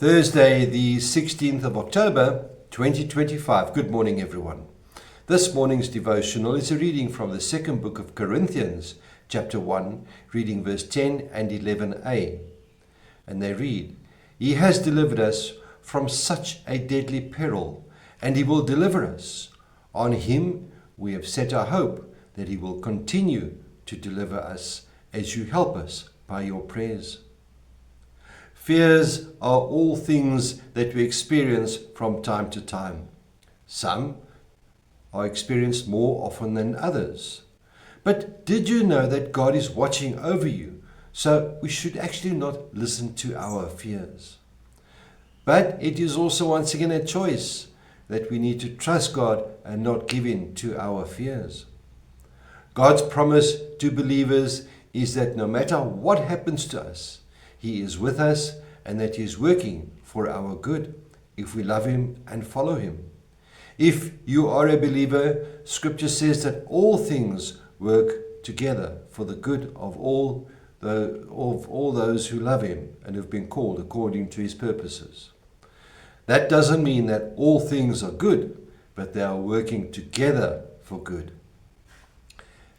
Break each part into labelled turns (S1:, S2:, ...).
S1: Thursday, the 16th of October, 2025. Good morning, everyone. This morning's devotional is a reading from the second book of Corinthians, chapter 1, reading verse 10 and 11a. And they read, "He has delivered us from such a deadly peril, and he will deliver us. On him we have set our hope that he will continue to deliver us as you help us by your prayers." Fears are all things that we experience from time to time. Some are experienced more often than others. But did you know that God is watching over you? So we should actually not listen to our fears. But it is also once again a choice that we need to trust God and not give in to our fears. God's promise to believers is that no matter what happens to us, He is with us and that He is working for our good if we love Him and follow Him. If you are a believer, Scripture says that all things work together for the good of all those who love Him and have been called according to His purposes. That doesn't mean that all things are good, but they are working together for good.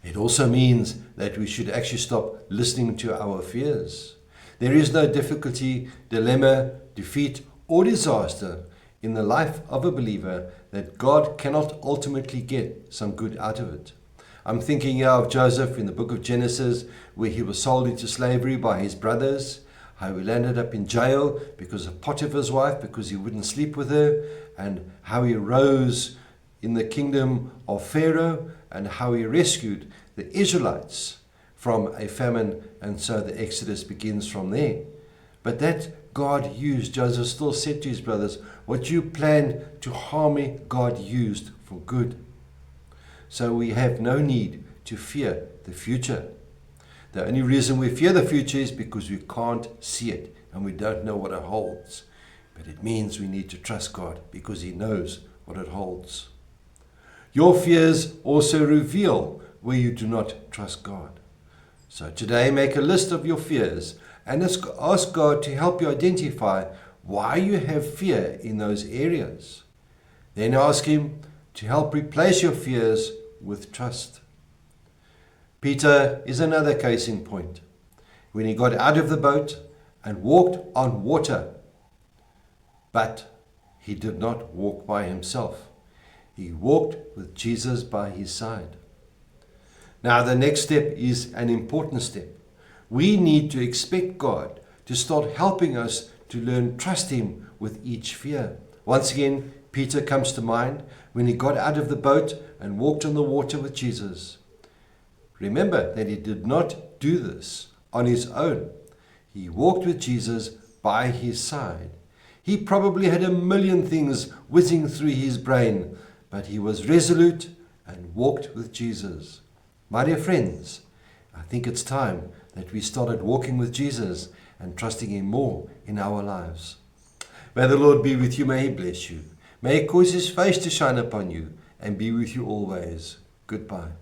S1: It also means that we should actually stop listening to our fears. There is no difficulty, dilemma, defeat, or disaster in the life of a believer that God cannot ultimately get some good out of it. I'm thinking here of Joseph in the book of Genesis, where he was sold into slavery by his brothers, how he landed up in jail because of Potiphar's wife, because he wouldn't sleep with her, and how he rose in the kingdom of Pharaoh, and how he rescued the Israelites from a famine, and so the Exodus begins from there. But that God used, Joseph still said to his brothers, what you planned to harm me, God used for good. So we have no need to fear the future. The only reason we fear the future is because we can't see it and we don't know what it holds. But it means we need to trust God because He knows what it holds. Your fears also reveal where you do not trust God. So today, make a list of your fears and ask God to help you identify why you have fear in those areas. Then ask Him to help replace your fears with trust. Peter is another case in point. When he got out of the boat and walked on water, but he did not walk by himself. He walked with Jesus by his side. Now the next step is an important step. We need to expect God to start helping us to learn trust Him with each fear. Once again, Peter comes to mind when he got out of the boat and walked on the water with Jesus. Remember that he did not do this on his own. He walked with Jesus by his side. He probably had a million things whizzing through his brain, but he was resolute and walked with Jesus. My dear friends, I think it's time that we started walking with Jesus and trusting Him more in our lives. May the Lord be with you. May He bless you. May He cause His face to shine upon you and be with you always. Goodbye.